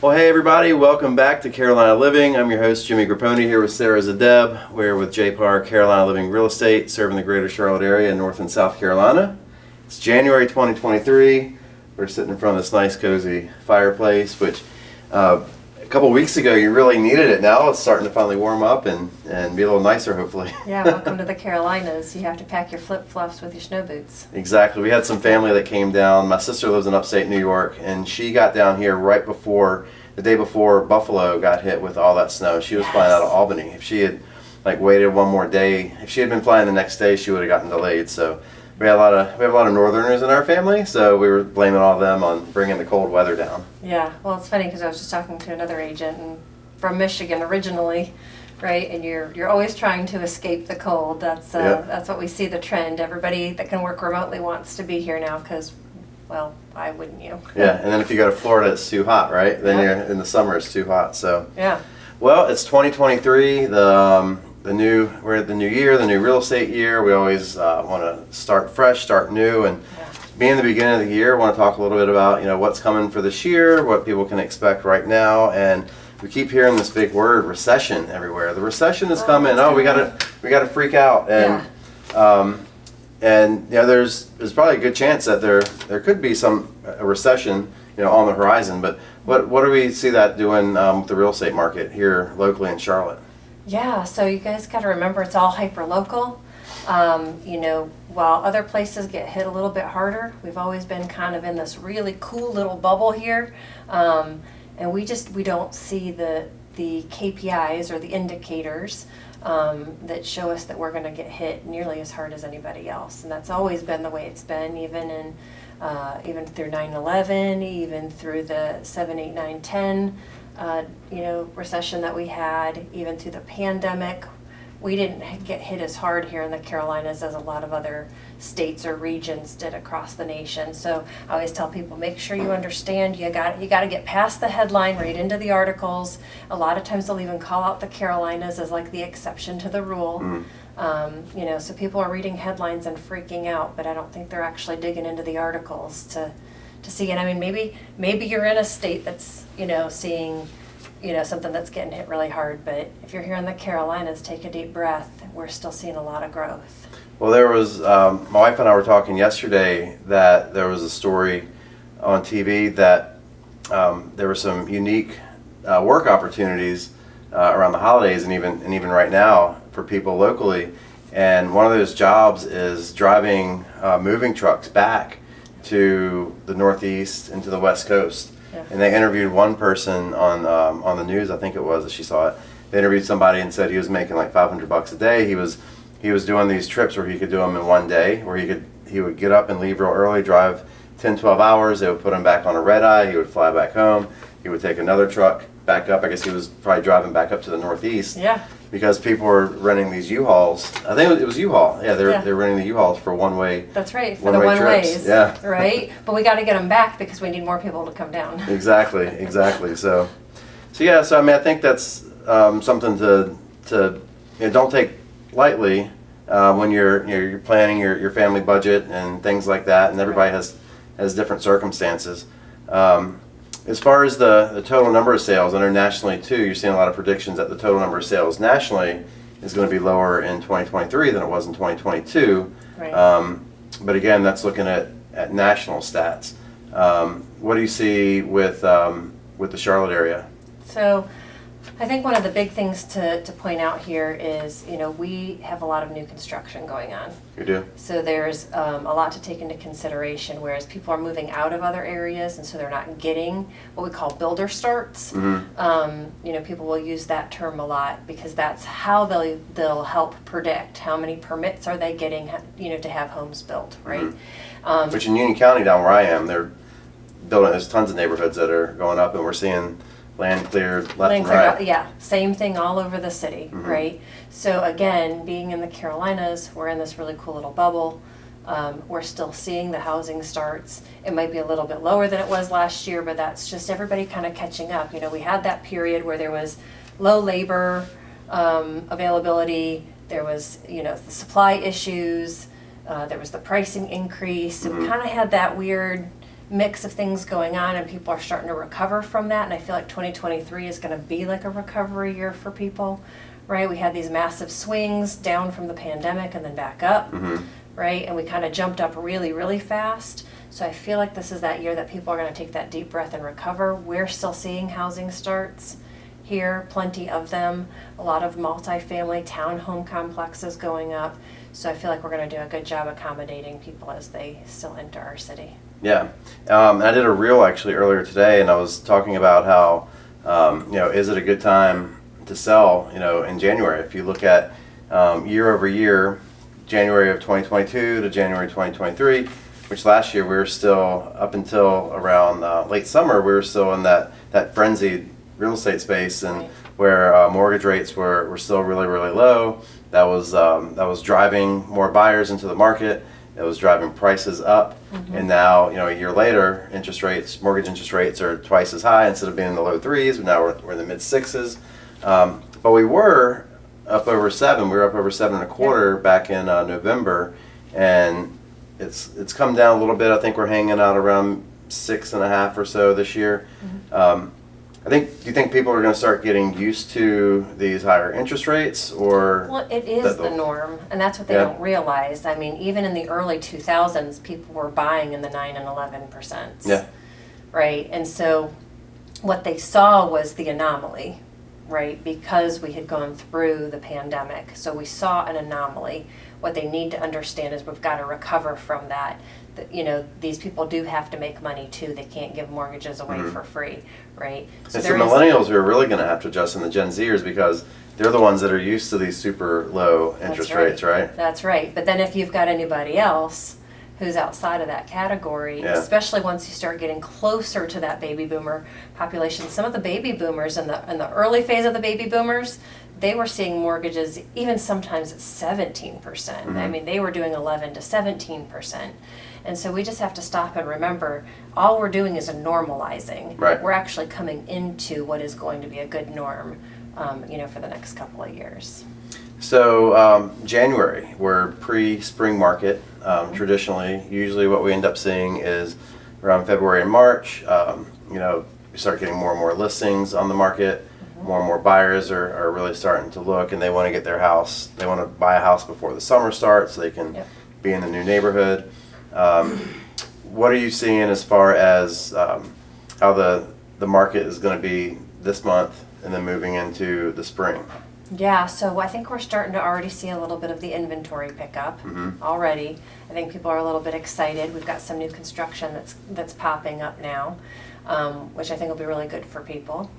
Well, hey everybody, welcome back to Carolina Living. I'm your host, Jimmy Grappone, here with Sarah Zdeb. We're with JPAR Carolina Living Real Estate, serving the greater Charlotte area in North and South Carolina. It's January 2023. We're sitting in front of this nice, cozy fireplace, which a couple weeks ago you really needed it. Now it's starting to finally warm up and be a little nicer, hopefully. Yeah, welcome to the Carolinas. You have to pack your flip-flops with your snow boots. Exactly. We had some family that came down. My sister lives in upstate New York, and she got down here right before, the day before Buffalo got hit with all that snow. She was flying out of Albany. If she had waited one more day, if she had been flying the next day, she would have gotten delayed. So we have a lot of Northerners in our family, so we were blaming all of them on bringing the cold weather down. Yeah, well, it's funny because I was just talking to another agent and from Michigan originally, right? And you're always trying to escape the cold. That's what we see the trend. Everybody that can work remotely wants to be here now because, well, why wouldn't you? Yeah, and then if you go to Florida, it's too hot, right? Then you're in the summer, it's too hot. So yeah. Well, it's 2023. We're at the new year, the new real estate year. We always want to start fresh, start new, and being the beginning of the year, I want to talk a little bit about what's coming for this year, what people can expect right now, and we keep hearing this big word, recession, everywhere. The recession is coming. We gotta freak out, and there's probably a good chance that there could be a recession on the horizon. But what do we see that doing with the real estate market here locally in Charlotte? Yeah, so you guys got to remember it's all hyper-local. While other places get hit a little bit harder, we've always been kind of in this really cool little bubble here. And we don't see the KPIs or the indicators that show us that we're going to get hit nearly as hard as anybody else. And that's always been the way it's been, even through 9/11, even through the 7, 8, 9, 10. Recession that we had, even through the pandemic. We didn't get hit as hard here in the Carolinas as a lot of other states or regions did across the nation. So I always tell people, make sure you understand, you got to get past the headline, read into the articles. A lot of times they'll even call out the Carolinas as like the exception to the rule. So people are reading headlines and freaking out, but I don't think they're actually digging into the articles to see it. I mean, maybe you're in a state that's seeing something that's getting hit really hard, but if you're here in the Carolinas, take a deep breath. We're still seeing a lot of growth. Well, there was my wife and I were talking yesterday that there was a story on TV that there were some unique work opportunities around the holidays and even right now for people locally, and one of those jobs is driving moving trucks back to the Northeast and to the West Coast. Yeah. And they interviewed one person on the news, I think it was, that she saw it. They interviewed somebody and said he was making like $500 a day. He was doing these trips where he could do them in one day, where he would get up and leave real early, drive 10, 12 hours. They would put him back on a red eye. He would fly back home. He would take another truck back up. I guess he was probably driving back up to the Northeast. Yeah. Because people were renting these U-Hauls. I think it was U-Haul. Yeah, they're renting the U-Hauls for one-way. That's right, for the one-ways. Yeah. Right? But we got to get them back because we need more people to come down. Exactly. So I mean, I think that's something to don't take lightly when you're planning your family budget and things like that. And everybody has different circumstances. As far as the total number of sales, I know nationally too, you're seeing a lot of predictions that the total number of sales nationally is going to be lower in 2023 than it was in 2022. Right. But again, that's looking at national stats. What do you see with the Charlotte area? So I think one of the big things to point out here is, we have a lot of new construction going on. You do? So there's a lot to take into consideration, whereas people are moving out of other areas, and so they're not getting what we call builder starts. Mm-hmm. People will use that term a lot because that's how they'll help predict how many permits are they getting, to have homes built, right? Mm-hmm. Which in Union County, down where I am, they're building. There's tons of neighborhoods that are going up, and we're seeing land cleared left and right. Yeah, same thing all over the city, mm-hmm. right? So again, being in the Carolinas, we're in this really cool little bubble. We're still seeing the housing starts. It might be a little bit lower than it was last year, but that's just everybody kind of catching up. We had that period where there was low labor availability, there was, the supply issues, there was the pricing increase. So we kind of had that weird mix of things going on, and people are starting to recover from that. And I feel like 2023 is going to be like a recovery year for people, right? We had these massive swings down from the pandemic and then back up, right? And we kind of jumped up really, really fast. So I feel like this is that year that people are going to take that deep breath and recover. We're still seeing housing starts here, plenty of them, a lot of multifamily townhome complexes going up. So I feel like we're going to do a good job accommodating people as they still enter our city. Yeah, I did a reel actually earlier today, and I was talking about how, is it a good time to sell, in January? If you look at year over year, January of 2022 to January 2023, which last year we were still, up until around late summer, we were still in that frenzied real estate space, and where mortgage rates were still really, really low. That was driving more buyers into the market. It was driving prices up, and now, a year later, mortgage interest rates are twice as high. Instead of being in the low threes, now we're in the mid sixes. But we were up over 7. We were up over 7.25 back in November, and it's come down a little bit. I think we're hanging out around 6.5 or so this year. Do you think people are going to start getting used to these higher interest rates, or? Well, it is the norm, and that's what they don't realize. I mean, even in the early 2000s, people were buying in the 9 and 11%. Yeah. Right, and so what they saw was the anomaly, right, because we had gone through the pandemic. So we saw an anomaly. What they need to understand is we've got to recover from that. These people do have to make money too. They can't give mortgages away for free, right? So it's the millennials who are really going to have to adjust, and the Gen Zers, because they're the ones that are used to these super low interest rates, right? That's right. But then if you've got anybody else who's outside of that category, especially once you start getting closer to that baby boomer population, some of the baby boomers in the early phase of the baby boomers, they were seeing mortgages even sometimes at 17%. I mean, they were doing 11 to 17%. And so we just have to stop and remember, all we're doing is a normalizing. Right. We're actually coming into what is going to be a good norm, for the next couple of years. So January, we're pre-spring market. Traditionally, usually what we end up seeing is around February and March, we start getting more and more listings on the market. More and more buyers are really starting to look, and they want to get their house. They want to buy a house before the summer starts so they can be in the new neighborhood. What are you seeing as far as how the market is going to be this month and then moving into the spring? Yeah, so I think we're starting to already see a little bit of the inventory pickup already. I think people are a little bit excited. We've got some new construction that's popping up now, which I think will be really good for people.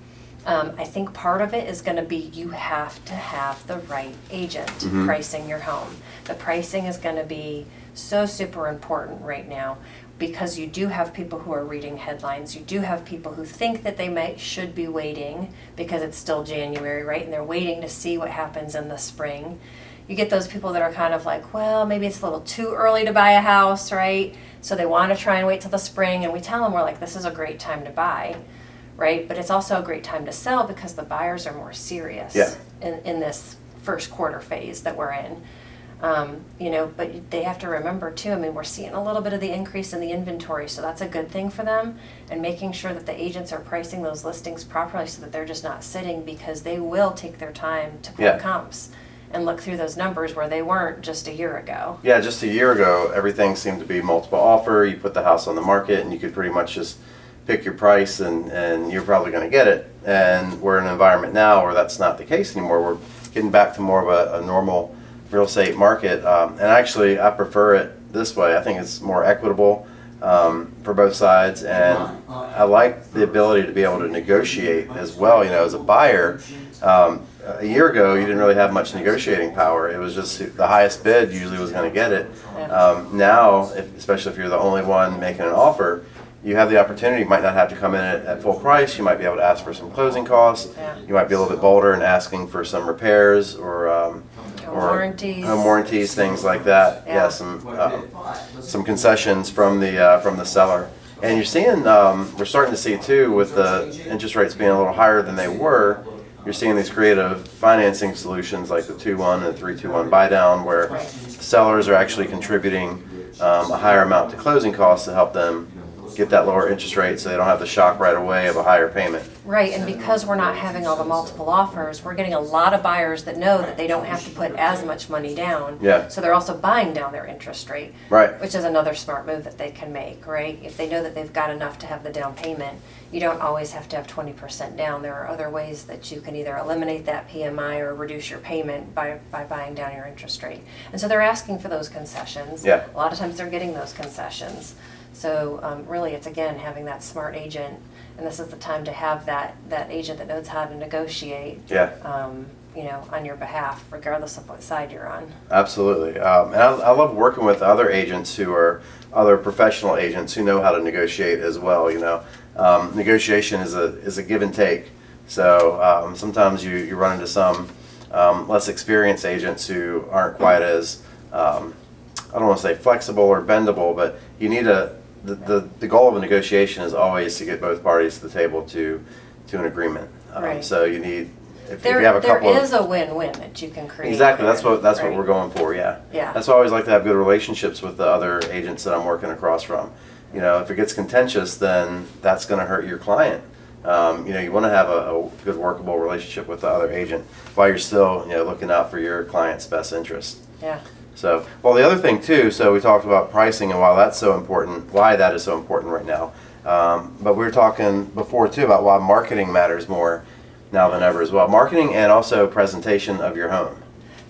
I think part of it is going to be you have to have the right agent pricing your home. The pricing is going to be so super important right now, because you do have people who are reading headlines. You do have people who think that they should be waiting because it's still January, right? And they're waiting to see what happens in the spring. You get those people that are kind of like, well, maybe it's a little too early to buy a house, right? So they want to try and wait till the spring, and we tell them, we're like, this is a great time to buy, right? But it's also a great time to sell because the buyers are more serious in this first quarter phase that we're in. But they have to remember too, I mean, we're seeing a little bit of the increase in the inventory, so that's a good thing for them, and making sure that the agents are pricing those listings properly so that they're just not sitting, because they will take their time to pull comps and look through those numbers where they weren't just a year ago. Yeah, just a year ago, everything seemed to be multiple offer. You put the house on the market and you could pretty much just pick your price and you're probably going to get it. And we're in an environment now where that's not the case anymore. We're getting back to more of a normal real estate market. And actually, I prefer it this way. I think it's more equitable for both sides. And I like the ability to be able to negotiate as well. As a buyer, a year ago, you didn't really have much negotiating power. It was just the highest bid usually was going to get it. Now, especially if you're the only one making an offer, you have the opportunity. You might not have to come in at full price. You might be able to ask for some closing costs. You might be a little bit bolder in asking for some repairs or warranties, home warranties, things like that. Some concessions from the seller. And you're seeing, we're starting to see too, with the interest rates being a little higher than they were. You're seeing these creative financing solutions like the 2-1 and 3-2-1 buy down, where sellers are actually contributing a higher amount to closing costs to help them get that lower interest rate so they don't have the shock right away of a higher payment. Right, and because we're not having all the multiple offers, we're getting a lot of buyers that know that they don't have to put as much money down. Yeah. So they're also buying down their interest rate. Right. Which is another smart move that they can make, right? If they know that they've got enough to have the down payment, you don't always have to have 20% down. There are other ways that you can either eliminate that PMI or reduce your payment by buying down your interest rate. And so they're asking for those concessions. Yeah. A lot of times they're getting those concessions. So really it's, again, having that smart agent, and this is the time to have that agent that knows how to negotiate, Yeah. On your behalf, regardless of what side you're on. Absolutely. And I love working with other agents who are other professional agents who know how to negotiate as well. Negotiation is a give and take. So sometimes you run into some less experienced agents who aren't quite as, I don't want to say flexible or bendable, but you need the goal of a negotiation is always to get both parties to the table to an agreement. Right. So you need, if There, you have a couple there is a win-win that you can create. Exactly, there, that's what right? we're going for, yeah. Yeah. That's why I always like to have good relationships with the other agents that I'm working across from. If it gets contentious, then that's going to hurt your client. You want to have a good workable relationship with the other agent while you're still, looking out for your client's best interest. Yeah. So, well, the other thing too, so we talked about pricing and why that is so important right now. But we were talking before too about why marketing matters more now than ever as well. Marketing and also presentation of your home.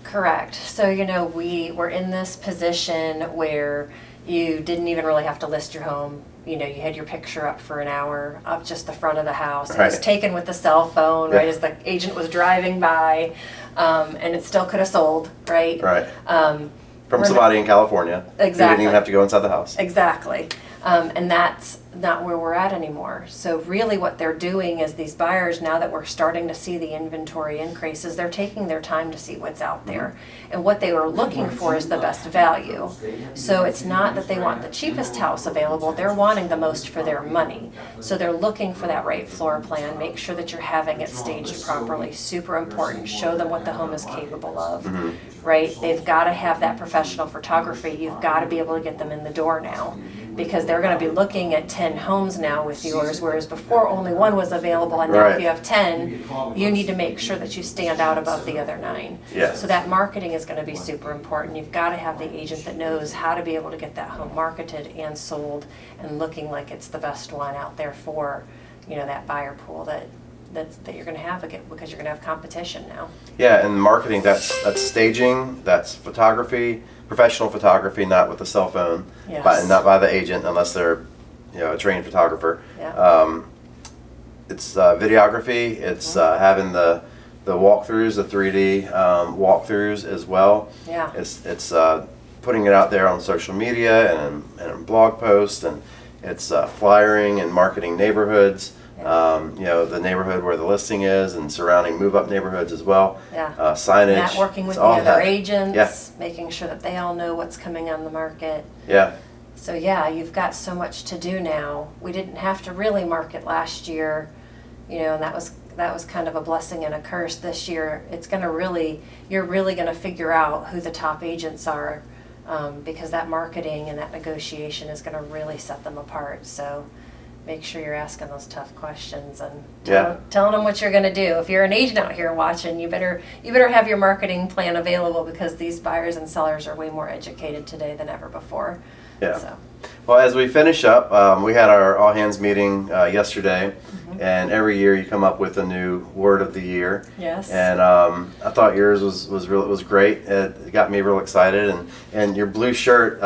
Correct. So, we were in this position where you didn't even really have to list your home. You had your picture up for an hour, up just the front of the house. It was Right. taken with the cell phone, right, as the agent was driving by, and it still could have sold, right? Right. From We're somebody in California. Who didn't Exactly. even have to go inside the house. Exactly. And that's not where we're at anymore. So really what they're doing is these buyers, now that we're starting to see the inventory increases, they're taking their time to see what's out there. And what they were looking for is the best value. So it's not that they want the cheapest house available, they're wanting the most for their money. So they're looking for that right floor plan, make sure that you're having it staged properly, super important, show them what the home is capable of, right? They've got to have that professional photography, you've got to be able to get them in the door now, because they're going to be looking at 10 homes now with yours, whereas before only one was available, and now Right. if you have 10, you need to make sure that you stand out above the other 9. Yes. So that marketing is going to be super important. You've got to have the agent that knows how to be able to get that home marketed and sold and looking like it's the best one out there for, that buyer pool that you're going to have again, because you're going to have competition now. Yeah, and marketing, that's staging, that's photography, professional photography, not with a cell phone, Yes. and not by the agent unless they're a trained photographer. Yeah. It's videography, it's having the walkthroughs, the 3D walkthroughs as well. Yeah. It's putting it out there on social media and blog posts, and it's flyering and marketing neighborhoods. The neighborhood where the listing is and surrounding move-up neighborhoods as well. Yeah. Signage. Networking with it's the all other that. agents, Yeah. making sure that they all know what's coming on the market. Yeah. So yeah, you've got so much to do now. We didn't have to really market last year, and that was kind of a blessing and a curse. This year, you're really going to figure out who the top agents are, because that marketing and that negotiation is going to really set them apart. So make sure you're asking those tough questions and telling them what you're going to do. If you're an agent out here watching, you better have your marketing plan available, because these buyers and sellers are way more educated today than ever before. Yeah. So. Well, as we finish up, we had our all hands meeting yesterday, and every year you come up with a new word of the year. Yes. And I thought yours was great. It got me real excited, and your blue shirt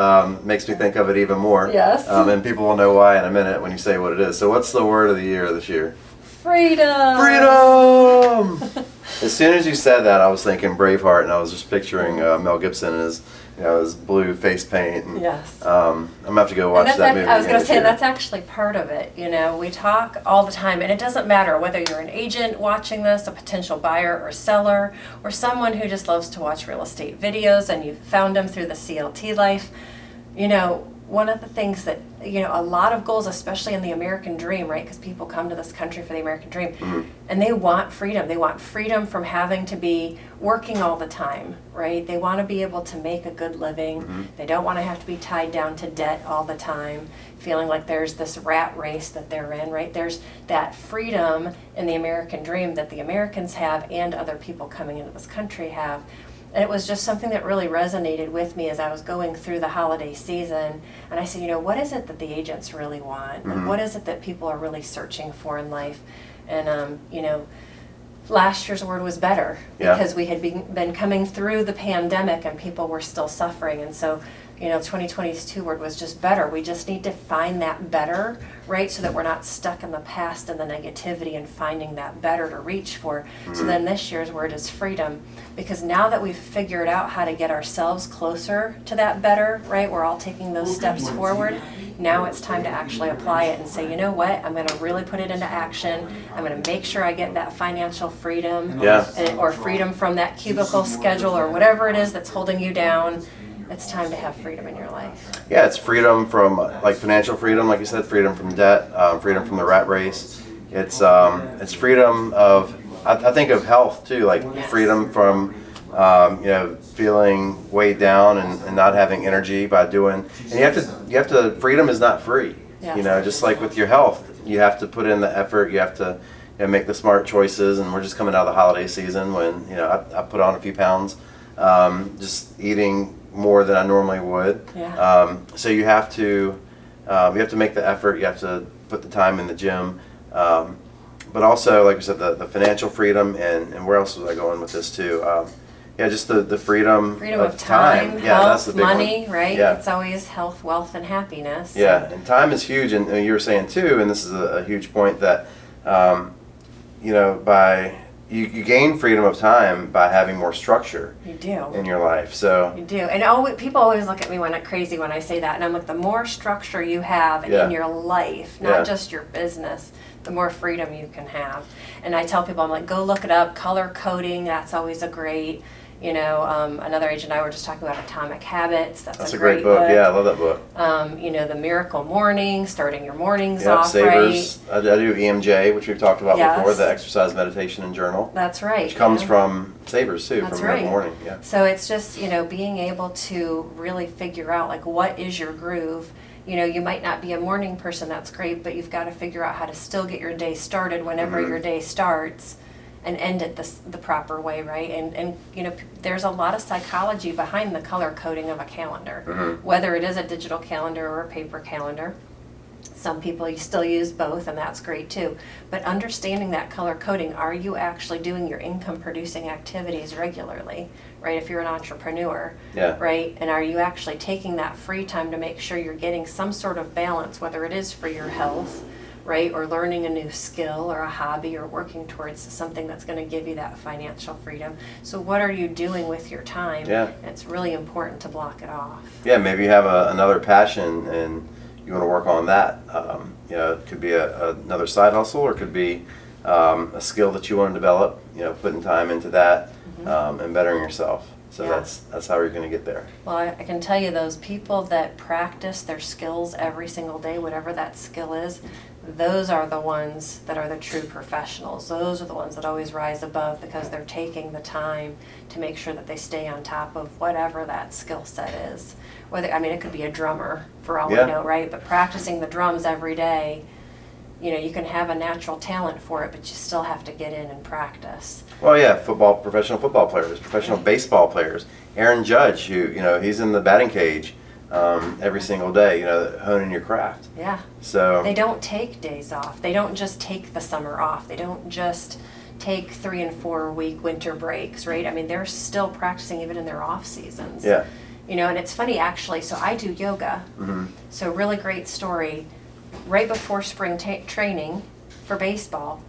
makes me think of it even more. Yes. And people will know why in a minute when you say what it is. So, what's the word of the year this year? Freedom. Freedom. As soon as you said that, I was thinking Braveheart, and I was just picturing Mel Gibson and his blue face paint. And, Yes. I'm gonna have to go watch that movie. I was going to again say, this year. that's actually part of it. We talk all the time, and it doesn't matter whether you're an agent watching this, a potential buyer or seller, or someone who just loves to watch real estate videos and you found them through the CLT Life. one of the things that, a lot of goals, especially in the American dream, right? Because people come to this country for the American dream, and they want freedom. They want freedom from having to be working all the time, right? They want to be able to make a good living. They don't want to have to be tied down to debt all the time, feeling like there's this rat race that they're in, right? There's that freedom in the American dream that the Americans have and other people coming into this country have. And it was just something that really resonated with me as I was going through the holiday season. And I said, what is it that the agents really want? Like, what is it that people are really searching for in life? And, last year's word was better, because we had been coming through the pandemic and people were still suffering. And so, 2022 word was just better. We just need to find that better, right? So that we're not stuck in the past and the negativity, and finding that better to reach for. So then this year's word is freedom, because now that we've figured out how to get ourselves closer to that better, right? We're all taking those steps forward. Now it's time to actually apply it and say, you know what? I'm going to really put it into action. I'm going to make sure I get that financial freedom, or freedom from that cubicle schedule, or whatever it is that's holding you down. It's time to have freedom in your life. Yeah, it's freedom from financial freedom, like you said, freedom from debt, freedom from the rat race. It's freedom of, I think of health too, like freedom from feeling weighed down and not having energy by doing. And you have to. Freedom is not free. Yes. Just like with your health, you have to put in the effort. You have to make the smart choices. And we're just coming out of the holiday season when I put on a few pounds, just eating more than I normally would. So you have to make the effort. You have to put the time in the gym. But also, like I said, the financial freedom, and where else was I going with this too? Just the freedom of time, Yeah, health, that's the big money, one. right? Yeah. It's always health, wealth, and happiness. Yeah, and time is huge, and you were saying too, and this is a huge point that, by you gain freedom of time by having more structure. You do. In your life, so. You do, and people always look at me crazy when I say that, and I'm like, the more structure you have in your life, not just your business, the more freedom you can have. And I tell people, I'm like, go look it up. Color coding, that's always a great. Another agent and I were just talking about Atomic Habits. That's a great book. Yeah, I love that book. The Miracle Morning, starting your mornings Yep, off Savers. right. I do EMJ, which we've talked about before, Yes. the exercise, meditation, and journal. That's right. Which comes from Savers too, That's from right. Miracle Morning. Yeah. So it's just, being able to really figure out, like, what is your groove. You might not be a morning person, that's great, but you've got to figure out how to still get your day started whenever your day starts, and end it the proper way, right? And there's a lot of psychology behind the color coding of a calendar, whether it is a digital calendar or a paper calendar. Some people you still use both, and that's great too. But understanding that color coding, are you actually doing your income producing activities regularly, right? If you're an entrepreneur, right? And are you actually taking that free time to make sure you're getting some sort of balance, whether it is for your health, right, or learning a new skill or a hobby, or working towards something that's going to give you that financial freedom. So what are you doing with your time? It's really important to block it off. Yeah, maybe you have another passion and you want to work on that. It could be another side hustle, or it could be a skill that you want to develop, putting time into that, and bettering yourself. So that's how you're going to get there. Well, I can tell you, those people that practice their skills every single day, whatever that skill is, those are the ones that are the true professionals. Those are the ones that always rise above, because they're taking the time to make sure that they stay on top of whatever that skill set is. It could be a drummer for all we know, right? But practicing the drums every day, you can have a natural talent for it, but you still have to get in and practice. Well, yeah, professional football players, professional baseball players. Aaron Judge, who, he's in the batting cage every single day, honing your craft. Yeah. So they don't take days off. They don't just take the summer off. They don't just take 3 and 4 week winter breaks, right? They're still practicing even in their off seasons. Yeah. And it's funny, actually. So I do yoga. So really great story. Right before spring training for baseball,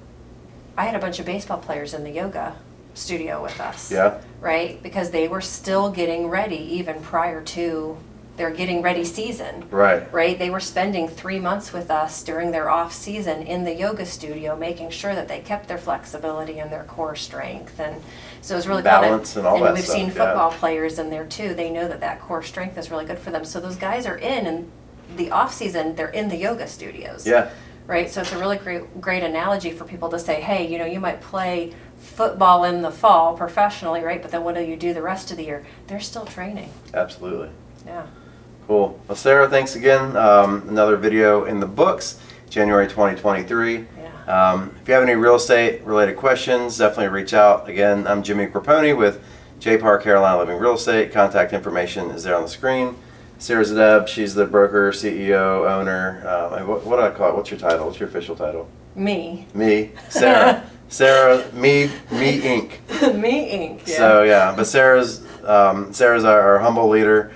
I had a bunch of baseball players in the yoga studio with us. Yeah. Right? Because they were still getting ready even prior to their getting ready season. Right. Right? They were spending 3 months with us during their off season in the yoga studio, making sure that they kept their flexibility and their core strength. And so it was really balance and all that we've stuff, seen football players in there too. They know that core strength is really good for them. So those guys are in, and the off season, they're in the yoga studios. Yeah. Right. So it's a really great analogy for people to say, hey, you know, you might play football in the fall professionally, right? But then what do you do the rest of the year? They're still training. Absolutely. Yeah. Cool. Well, Sarah, thanks again. Another video in the books, January 2023. Yeah. If you have any real estate related questions, definitely reach out. Again, I'm Jimmy Grappone with JPAR Carolina Living Real Estate. Contact information is there on the screen. Sarah Zdeb, she's the broker, CEO, owner. What do I call it? What's your title? What's your official title? Me. Me. Sarah. Sarah. Me Inc. Me Inc. Yeah. So yeah, but Sarah's our humble leader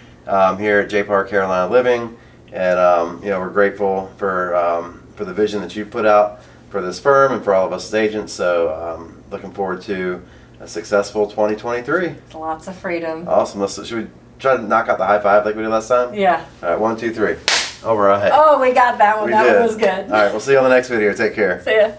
here at JPAR Carolina Living, and you know, we're grateful for the vision that you put out for this firm and for all of us as agents. So looking forward to a successful 2023. Lots of freedom. Awesome. Should we try to knock out the high five like we did last time? Yeah. All right, 1, 2, 3. All right. Oh, we got that one. We That did. one was good. All right, we'll see you on the next video. Take care. See ya.